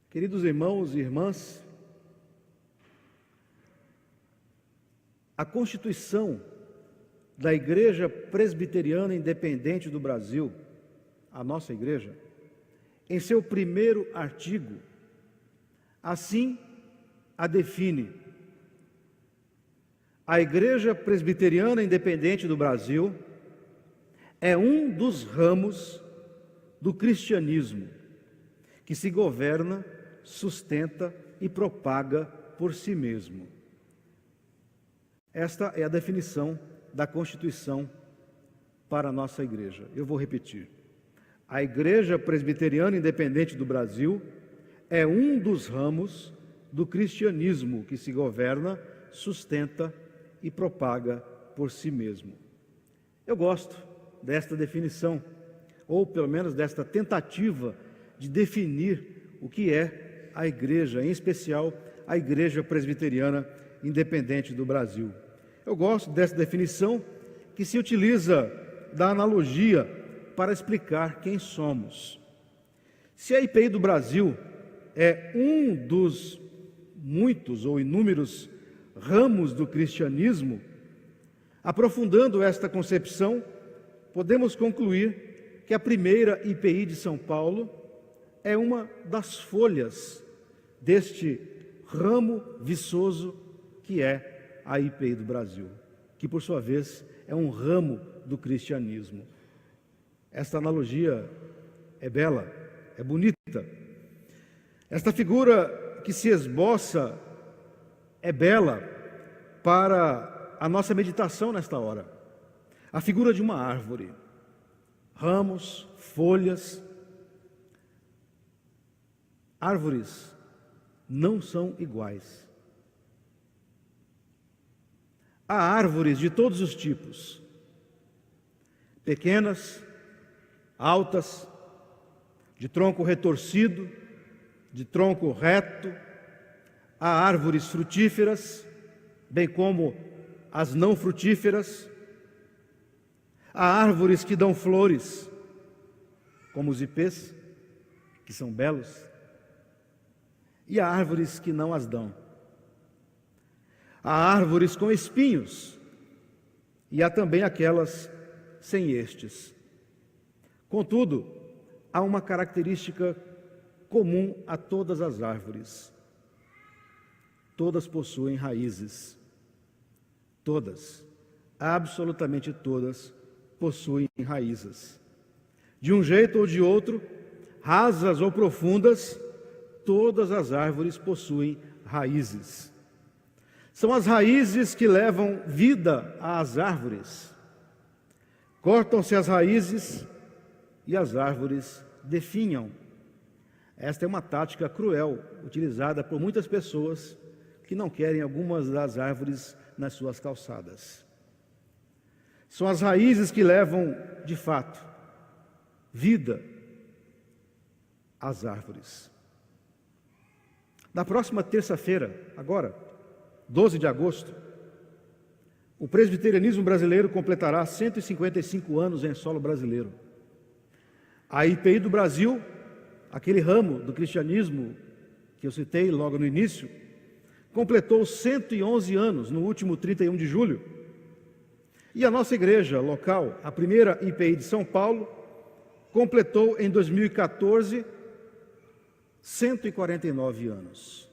Queridos irmãos e irmãs, a Constituição da Igreja Presbiteriana Independente do Brasil, a nossa igreja, em seu primeiro artigo, assim a define: a Igreja Presbiteriana Independente do Brasil é um dos ramos do cristianismo que se governa, sustenta e propaga por si mesmo. Esta é a definição da Constituição para a nossa igreja. Eu vou repetir. A Igreja Presbiteriana Independente do Brasil é um dos ramos do cristianismo que se governa, sustenta e propaga por si mesmo. Eu gosto desta definição, ou pelo menos desta tentativa de definir o que é a igreja, em especial a Igreja Presbiteriana Independente do Brasil. Eu gosto dessa definição que se utiliza da analogia para explicar quem somos. Se a IPI do Brasil é um dos muitos ou inúmeros ramos do cristianismo, aprofundando esta concepção, podemos concluir que a primeira IPI de São Paulo é uma das folhas deste ramo viçoso que é a IPI do Brasil, que por sua vez é um ramo do cristianismo. Esta analogia é bela, é bonita. Esta figura que se esboça é bela para a nossa meditação nesta hora. A figura de uma árvore, ramos, folhas. Árvores não são iguais. Há árvores de todos os tipos, pequenas, altas, de tronco retorcido, de tronco reto. Há árvores frutíferas, bem como as não frutíferas. Há árvores que dão flores, como os ipês, que são belos, e há árvores que não as dão. Há árvores com espinhos, e há também aquelas sem estes. Contudo, há uma característica comum a todas as árvores: todas possuem raízes. Todas, absolutamente todas, possuem raízes. De um jeito ou de outro, rasas ou profundas, todas as árvores possuem raízes. São as raízes que levam vida às árvores. Cortam-se as raízes e as árvores definham. Esta é uma tática cruel, utilizada por muitas pessoas que não querem algumas das árvores nas suas calçadas. São as raízes que levam, de fato, vida às árvores. Na próxima terça-feira, agora, 12 de agosto, o presbiterianismo brasileiro completará 155 anos em solo brasileiro. A IPI do Brasil, aquele ramo do cristianismo que eu citei logo no início, completou 111 anos no último 31 de julho. E a nossa igreja local, a primeira IPI de São Paulo, completou em 2014 149 anos.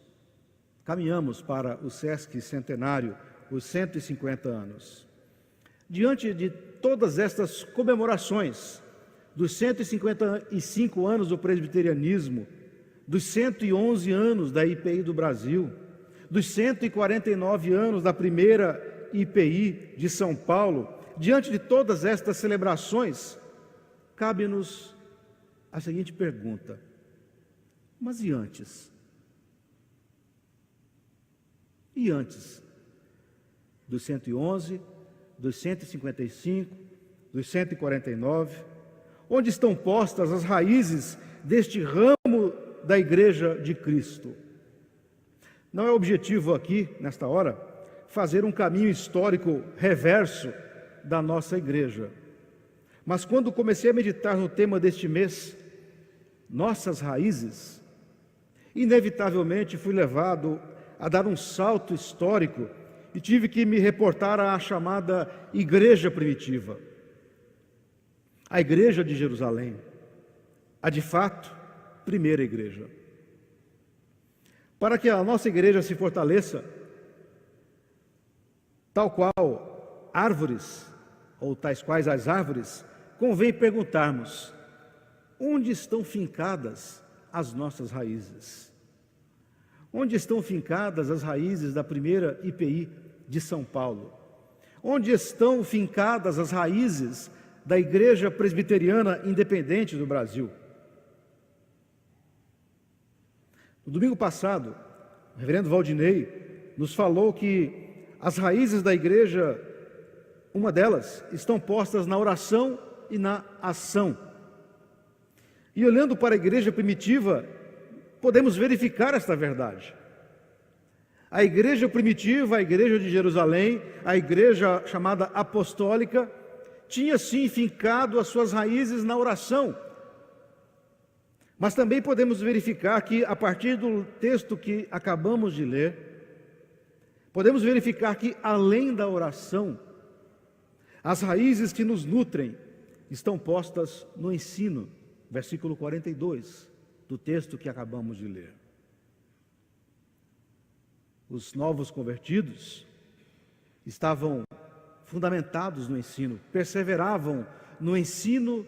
Caminhamos para o Sesc Centenário, os 150 anos. Diante de todas estas comemorações, dos 155 anos do presbiterianismo, dos 111 anos da IPI do Brasil, dos 149 anos da primeira IPI de São Paulo, diante de todas estas celebrações, cabe-nos a seguinte pergunta: mas e antes? E antes dos 111, dos 155, dos 149, onde estão postas as raízes deste ramo da Igreja de Cristo? Não é objetivo aqui, nesta hora, fazer um caminho histórico reverso da nossa igreja. Mas quando comecei a meditar no tema deste mês, nossas raízes, inevitavelmente fui levado a dar um salto histórico e tive que me reportar à chamada igreja primitiva. A igreja de Jerusalém, a de fato primeira igreja. Para que a nossa igreja se fortaleça, tal qual árvores, ou tais quais as árvores, convém perguntarmos: onde estão fincadas as nossas raízes? Onde estão fincadas as raízes da primeira IPI de São Paulo? Onde estão fincadas as raízes da Igreja Presbiteriana Independente do Brasil? No domingo passado, o reverendo Valdinei nos falou que as raízes da igreja, uma delas, estão postas na oração e na ação. E olhando para a igreja primitiva, podemos verificar esta verdade. A igreja primitiva, a igreja de Jerusalém, a igreja chamada apostólica, tinha sim fincado as suas raízes na oração. Mas também podemos verificar que, a partir do texto que acabamos de ler, podemos verificar que, além da oração, as raízes que nos nutrem estão postas no ensino, versículo 42 do texto que acabamos de ler. Os novos convertidos estavam fundamentados no ensino, perseveravam no ensino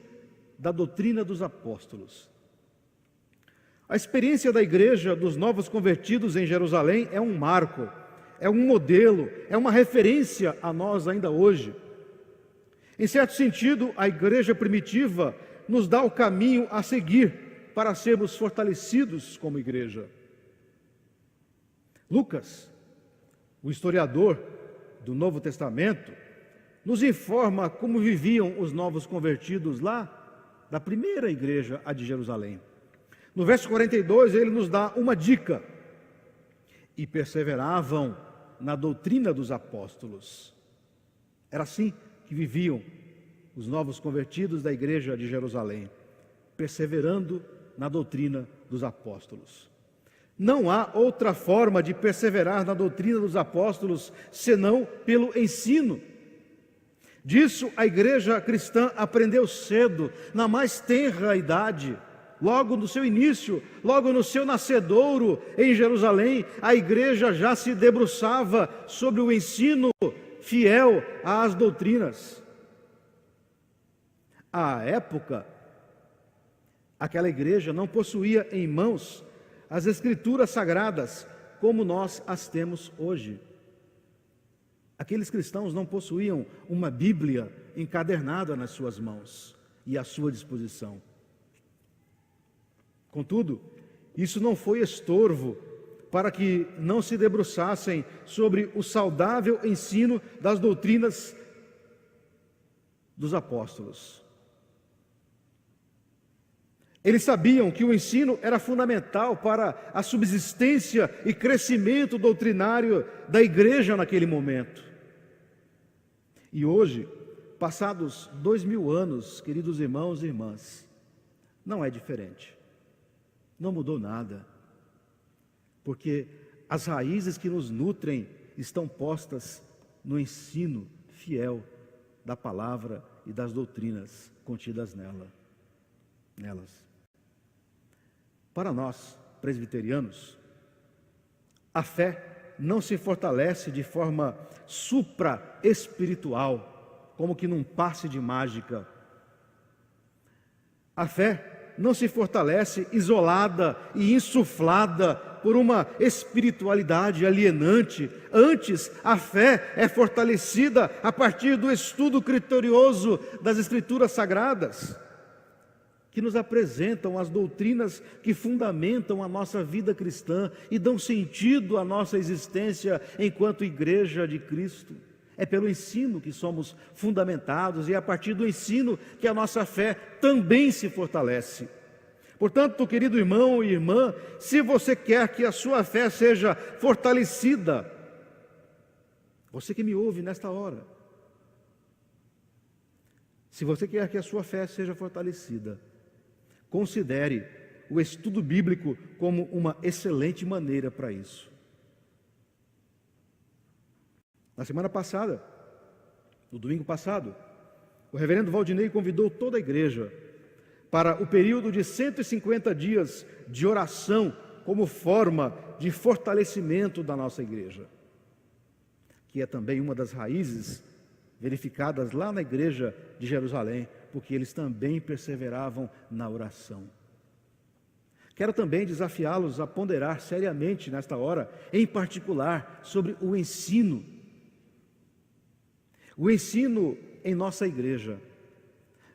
da doutrina dos apóstolos. A experiência da igreja dos novos convertidos em Jerusalém é um marco, é um modelo, é uma referência a nós ainda hoje. Em certo sentido, a igreja primitiva nos dá o caminho a seguir para sermos fortalecidos como igreja. Lucas, o historiador do Novo Testamento, nos informa como viviam os novos convertidos lá da primeira igreja, a de Jerusalém. No verso 42, ele nos dá uma dica: e perseveravam na doutrina dos apóstolos. Era assim que viviam os novos convertidos da igreja de Jerusalém, perseverando na doutrina dos apóstolos. Não há outra forma de perseverar na doutrina dos apóstolos senão pelo ensino. Disso a igreja cristã aprendeu cedo, na mais tenra idade. Logo no seu início, logo no seu nascedouro em Jerusalém, a igreja já se debruçava sobre o ensino fiel às doutrinas. À época, aquela igreja não possuía em mãos as escrituras sagradas como nós as temos hoje. Aqueles cristãos não possuíam uma Bíblia encadernada nas suas mãos e à sua disposição. Contudo, isso não foi estorvo para que não se debruçassem sobre o saudável ensino das doutrinas dos apóstolos. Eles sabiam que o ensino era fundamental para a subsistência e crescimento doutrinário da igreja naquele momento. E hoje, passados 2000 anos, queridos irmãos e irmãs, não é diferente. Não mudou nada, porque as raízes que nos nutrem estão postas no ensino fiel da palavra e das doutrinas contidas nelas. Para nós, presbiterianos, a fé não se fortalece de forma supra-espiritual, como que num passe de mágica. A fé não se fortalece isolada e insuflada por uma espiritualidade alienante. Antes, a fé é fortalecida a partir do estudo criterioso das Escrituras Sagradas, que nos apresentam as doutrinas que fundamentam a nossa vida cristã e dão sentido à nossa existência enquanto igreja de Cristo. É pelo ensino que somos fundamentados e é a partir do ensino que a nossa fé também se fortalece. Portanto, querido irmão e irmã, se você quer que a sua fé seja fortalecida, você que me ouve nesta hora, se você quer que a sua fé seja fortalecida, considere o estudo bíblico como uma excelente maneira para isso. Na semana passada, no domingo passado, o reverendo Valdinei convidou toda a igreja para o período de 150 dias de oração como forma de fortalecimento da nossa igreja, que é também uma das raízes verificadas lá na igreja de Jerusalém, porque eles também perseveravam na oração. Quero também desafiá-los a ponderar seriamente nesta hora, em particular, sobre o ensino em nossa igreja.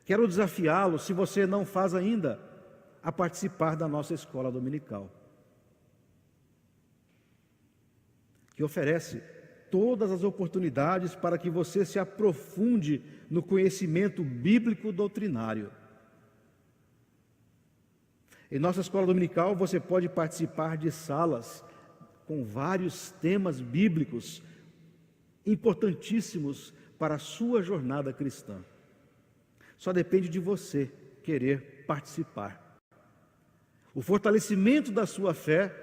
Quero desafiá-lo, se você não faz ainda, a participar da nossa escola dominical, que oferece todas as oportunidades para que você se aprofunde no conhecimento bíblico doutrinário. Em nossa escola dominical você pode participar de salas com vários temas bíblicos importantíssimos para a sua jornada cristã. Só depende de você querer participar. O fortalecimento da sua fé,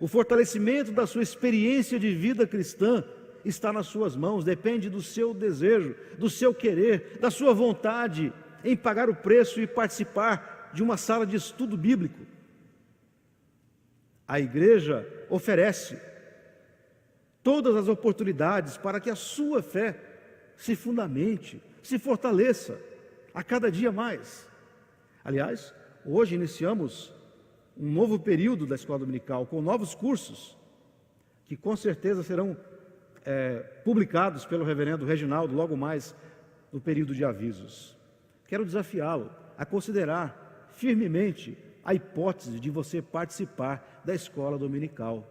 o fortalecimento da sua experiência de vida cristã está nas suas mãos, depende do seu desejo, do seu querer, da sua vontade em pagar o preço e participar de uma sala de estudo bíblico. A igreja oferece todas as oportunidades para que a sua fé se fundamente, se fortaleça a cada dia mais. Aliás, hoje iniciamos um novo período da escola dominical com novos cursos que com certeza serão publicados pelo reverendo Reginaldo logo mais no período de avisos. Quero desafiá-lo a considerar firmemente a hipótese de você participar da escola dominical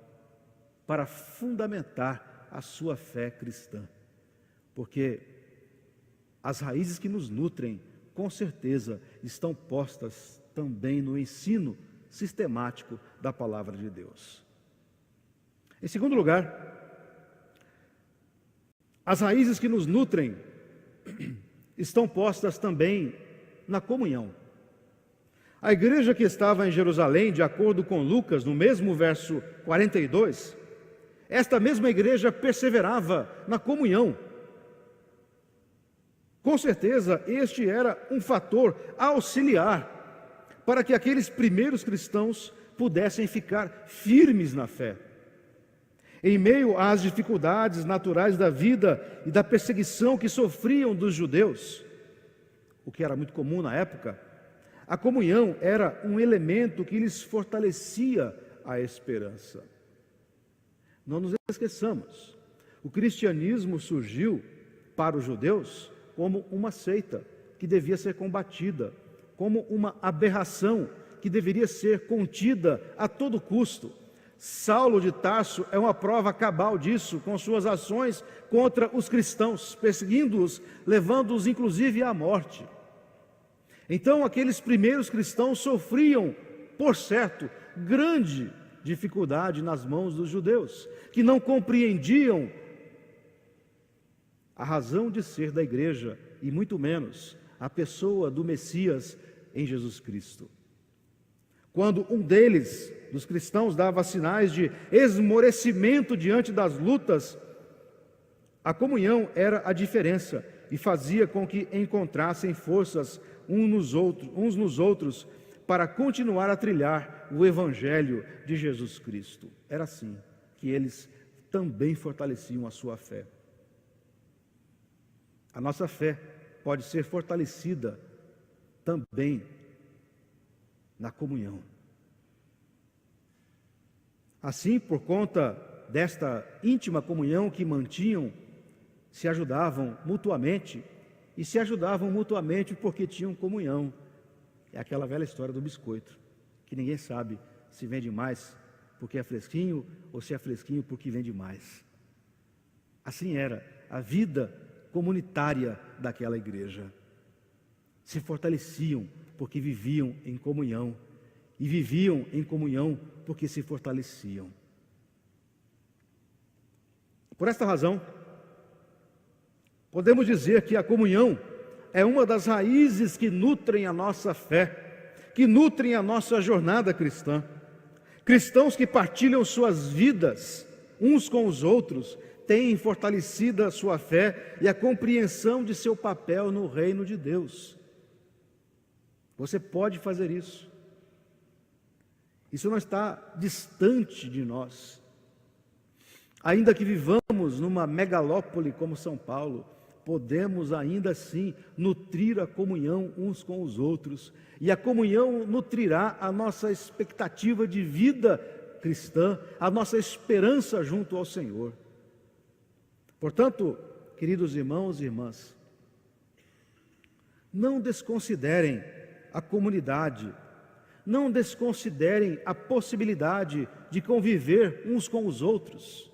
para fundamentar a sua fé cristã, porque as raízes que nos nutrem, com certeza, estão postas também no ensino sistemático da palavra de Deus. Em segundo lugar, as raízes que nos nutrem estão postas também na comunhão. A igreja que estava em Jerusalém, de acordo com Lucas, no mesmo verso 42, esta mesma igreja perseverava na comunhão. Com certeza, este era um fator auxiliar para que aqueles primeiros cristãos pudessem ficar firmes na fé. Em meio às dificuldades naturais da vida e da perseguição que sofriam dos judeus, o que era muito comum na época, a comunhão era um elemento que lhes fortalecia a esperança. Não nos esqueçamos, o cristianismo surgiu para os judeus como uma seita que devia ser combatida, como uma aberração que deveria ser contida a todo custo. Saulo de Tarso é uma prova cabal disso, com suas ações contra os cristãos, perseguindo-os, levando-os inclusive à morte. Então aqueles primeiros cristãos sofriam, por certo, grande dificuldade nas mãos dos judeus, que não compreendiam a razão de ser da igreja, e muito menos a pessoa do Messias em Jesus Cristo. Quando um deles, dos cristãos, dava sinais de esmorecimento diante das lutas, a comunhão era a diferença e fazia com que encontrassem forças uns nos outros para continuar a trilhar o Evangelho de Jesus Cristo. Era assim que eles também fortaleciam a sua fé. A nossa fé pode ser fortalecida também na comunhão. Assim, por conta desta íntima comunhão que mantinham, se ajudavam mutuamente, e se ajudavam mutuamente porque tinham comunhão. É aquela velha história do biscoito, que ninguém sabe se vende mais porque é fresquinho ou se é fresquinho porque vende mais. Assim era a vida comunitária daquela igreja. Se fortaleciam porque viviam em comunhão, e viviam em comunhão porque se fortaleciam. Por esta razão, podemos dizer que a comunhão é uma das raízes que nutrem a nossa fé, que nutrem a nossa jornada cristã. Cristãos que partilham suas vidas uns com os outros, têm fortalecido a sua fé e a compreensão de seu papel no reino de Deus. Você pode fazer isso. Isso não está distante de nós. Ainda que vivamos numa megalópole como São Paulo, podemos ainda assim nutrir a comunhão uns com os outros, e a comunhão nutrirá a nossa expectativa de vida cristã, a nossa esperança junto ao Senhor. Portanto, queridos irmãos e irmãs, não desconsiderem a comunidade, não desconsiderem a possibilidade de conviver uns com os outros.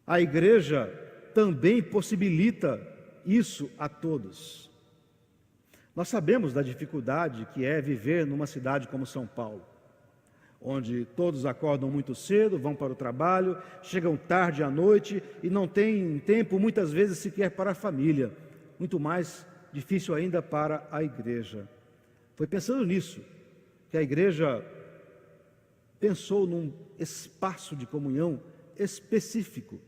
A igreja também possibilita isso a todos. Nós sabemos da dificuldade que é viver numa cidade como São Paulo, onde todos acordam muito cedo, vão para o trabalho, chegam tarde à noite e não têm tempo muitas vezes sequer para a família, muito mais difícil ainda para a igreja. Foi pensando nisso que a igreja pensou num espaço de comunhão específico,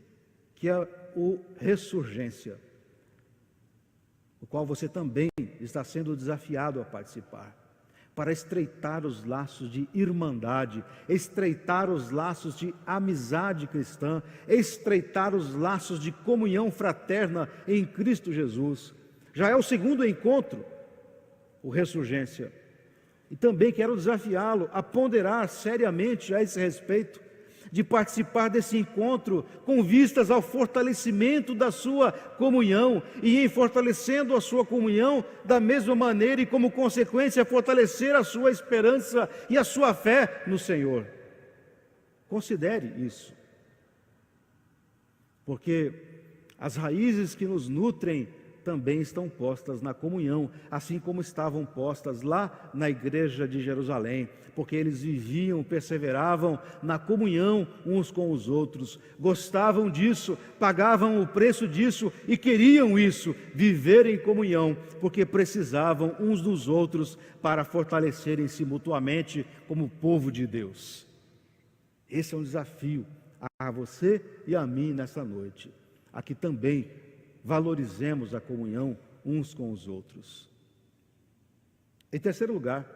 que é o Ressurgência, o qual você também está sendo desafiado a participar, para estreitar os laços de irmandade, estreitar os laços de amizade cristã, estreitar os laços de comunhão fraterna em Cristo Jesus. Já é o segundo encontro, o Ressurgência, e também quero desafiá-lo a ponderar seriamente a esse respeito, de participar desse encontro com vistas ao fortalecimento da sua comunhão, e em fortalecendo a sua comunhão, da mesma maneira e como consequência, fortalecer a sua esperança e a sua fé no Senhor. Considere isso, porque as raízes que nos nutrem também estão postas na comunhão, assim como estavam postas lá na igreja de Jerusalém, porque eles viviam, perseveravam na comunhão uns com os outros, gostavam disso, pagavam o preço disso e queriam isso, viver em comunhão, porque precisavam uns dos outros para fortalecerem-se mutuamente como povo de Deus. Esse é um desafio a você e a mim nessa noite, aqui também valorizemos a comunhão uns com os outros. Em terceiro lugar,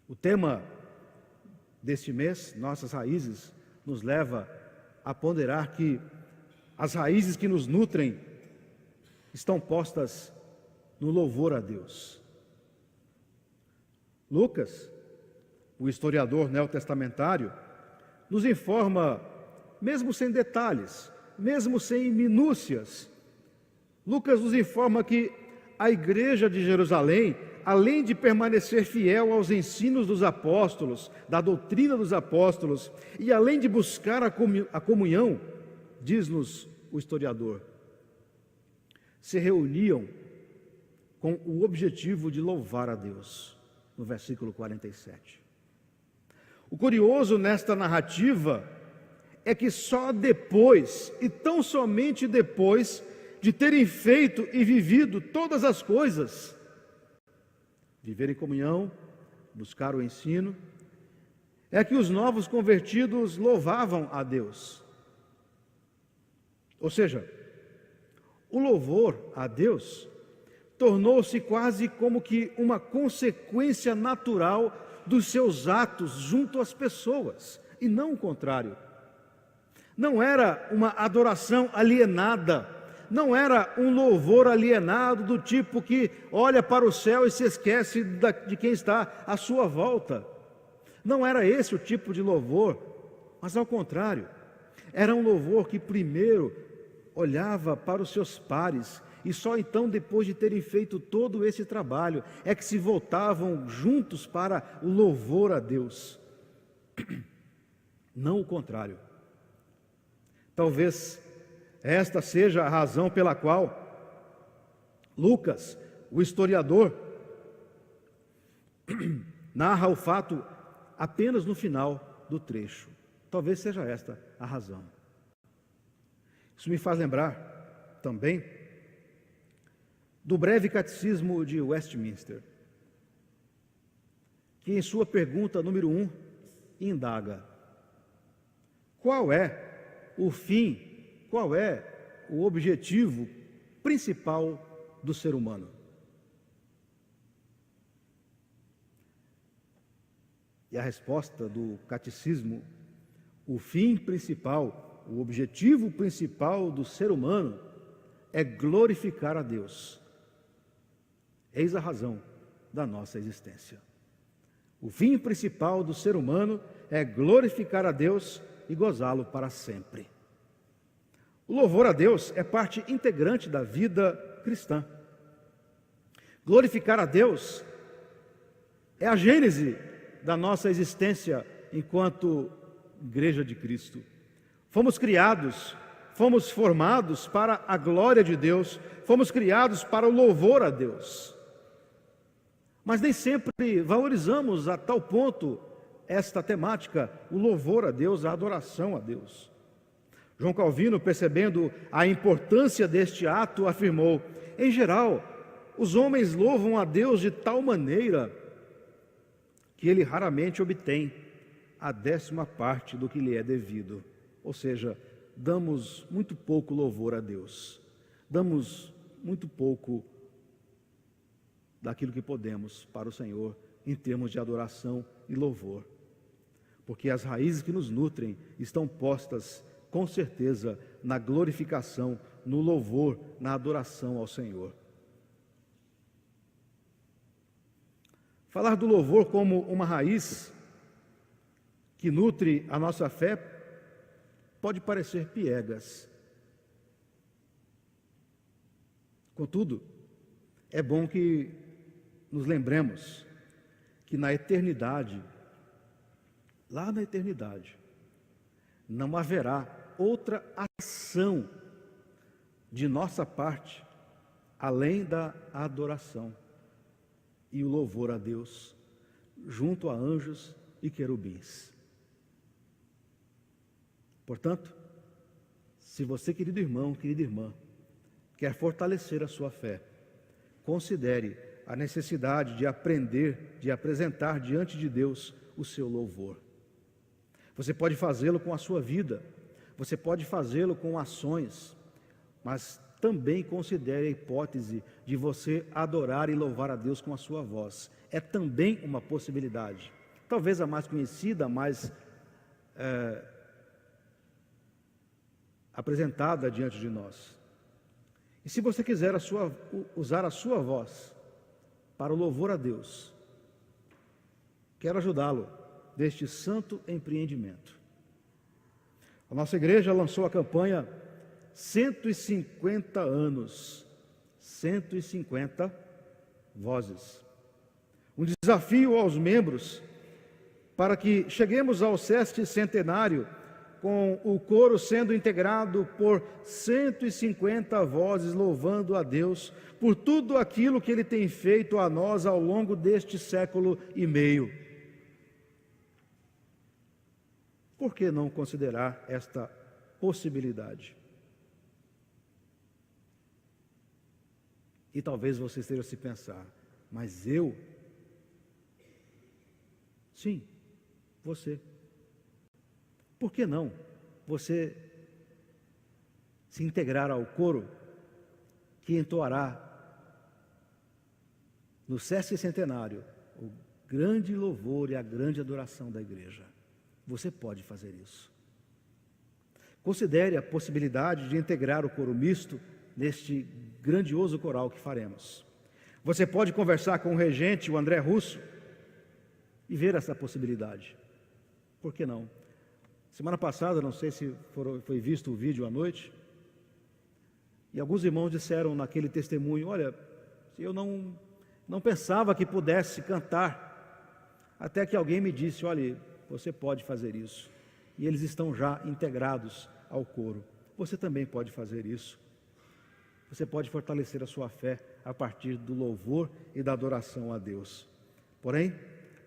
o tema deste mês, Nossas Raízes, nos leva a ponderar que as raízes que nos nutrem estão postas no louvor a Deus. Lucas, o historiador neotestamentário, nos informa, mesmo sem detalhes, mesmo sem minúcias, Lucas nos informa que a igreja de Jerusalém, além de permanecer fiel aos ensinos dos apóstolos, da doutrina dos apóstolos, e além de buscar a comunhão, diz-nos o historiador, se reuniam com o objetivo de louvar a Deus, no versículo 47. O curioso nesta narrativa é que só depois, e tão somente depois, de terem feito e vivido todas as coisas, viver em comunhão, buscar o ensino, é que os novos convertidos louvavam a Deus. Ou seja, o louvor a Deus tornou-se quase como que uma consequência natural dos seus atos junto às pessoas, e não o contrário. Não era uma adoração alienada, não era um louvor alienado do tipo que olha para o céu e se esquece de quem está à sua volta. Não era esse o tipo de louvor, mas ao contrário, era um louvor que primeiro olhava para os seus pares e só então, depois de terem feito todo esse trabalho, é que se voltavam juntos para o louvor a Deus. Não o contrário. Talvez esta seja a razão pela qual Lucas, o historiador, narra o fato apenas no final do trecho. Talvez seja esta a razão. Isso me faz lembrar também do breve catecismo de Westminster, que em sua pergunta número 1 indaga: qual é o fim, qual é o objetivo principal do ser humano? E a resposta do catecismo: o fim principal, o objetivo principal do ser humano é glorificar a Deus. Eis a razão da nossa existência. O fim principal do ser humano é glorificar a Deus e gozá-lo para sempre. O louvor a Deus é parte integrante da vida cristã. Glorificar a Deus é a gênese da nossa existência enquanto Igreja de Cristo. Fomos criados, fomos formados para a glória de Deus, fomos criados para o louvor a Deus. Mas nem sempre valorizamos a tal ponto esta temática, o louvor a Deus, a adoração a Deus. João Calvino, percebendo a importância deste ato, afirmou: em geral, os homens louvam a Deus de tal maneira que ele raramente obtém a 10ª parte do que lhe é devido. Ou seja, damos muito pouco louvor a Deus, damos muito pouco daquilo que podemos para o Senhor em termos de adoração e louvor, porque as raízes que nos nutrem estão postas com certeza na glorificação, no louvor, na adoração ao Senhor. Falar do louvor como uma raiz que nutre a nossa fé pode parecer piegas. Contudo, é bom que nos lembremos que na eternidade, lá na eternidade, não haverá outra ação de nossa parte além da adoração e o louvor a Deus, junto a anjos e querubins. Portanto, se você, querido irmão, querida irmã, quer fortalecer a sua fé, considere a necessidade de aprender, de apresentar diante de Deus o seu louvor. Você pode fazê-lo com a sua vida, você pode fazê-lo com ações, mas também considere a hipótese de você adorar e louvar a Deus com a sua voz. É também uma possibilidade, talvez a mais conhecida, a mais apresentada diante de nós. E se você quiser usar a sua voz para o louvor a Deus, quero ajudá-lo deste santo empreendimento. A nossa igreja lançou a campanha 150 anos, 150 vozes. Um desafio aos membros para que cheguemos ao sexticentenário com o coro sendo integrado por 150 vozes louvando a Deus por tudo aquilo que Ele tem feito a nós ao longo deste século e meio. Por que não considerar esta possibilidade? E talvez você esteja a se pensar, mas eu? Sim, você. Por que não você se integrar ao coro que entoará no sexticentenário o grande louvor e a grande adoração da igreja? Você pode fazer isso. Considere a possibilidade de integrar o coro misto neste grandioso coral que faremos. Você pode conversar com o regente, o André Russo, e ver essa possibilidade. Por que não? Semana passada, não sei se foi visto o vídeo à noite, e alguns irmãos disseram naquele testemunho: olha, eu não pensava que pudesse cantar, até que alguém me disse: olha, você pode fazer isso. E eles estão já integrados ao coro. Você também pode fazer isso. Você pode fortalecer a sua fé a partir do louvor e da adoração a Deus. Porém,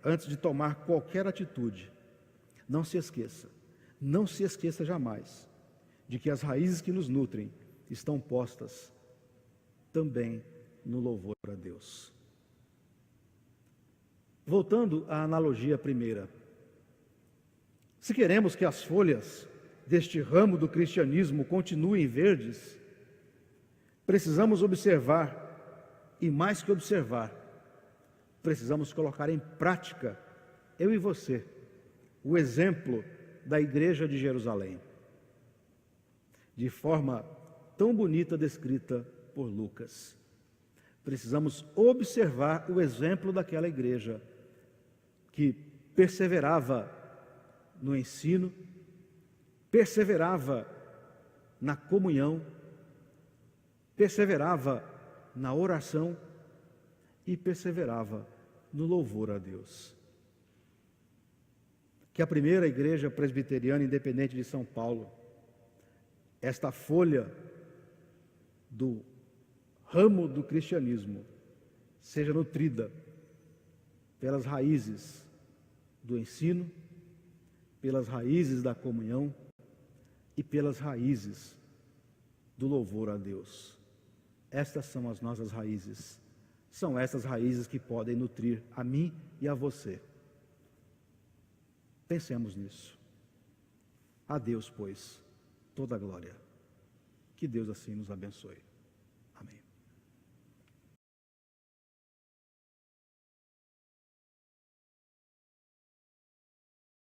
antes de tomar qualquer atitude, não se esqueça jamais de que as raízes que nos nutrem estão postas também no louvor a Deus. Voltando à analogia primeira, se queremos que as folhas deste ramo do cristianismo continuem verdes, precisamos observar, e mais que observar, precisamos colocar em prática, eu e você, o exemplo da igreja de Jerusalém, de forma tão bonita descrita por Lucas. Precisamos observar o exemplo daquela igreja que perseverava no ensino, perseverava na comunhão, perseverava na oração e perseverava no louvor a Deus. Que a primeira igreja presbiteriana independente de São Paulo, esta folha do ramo do cristianismo, seja nutrida pelas raízes do ensino, pelas raízes da comunhão e pelas raízes do louvor a Deus. Estas são as nossas raízes. São essas raízes que podem nutrir a mim e a você. Pensemos nisso. A Deus, pois, toda a glória. Que Deus assim nos abençoe.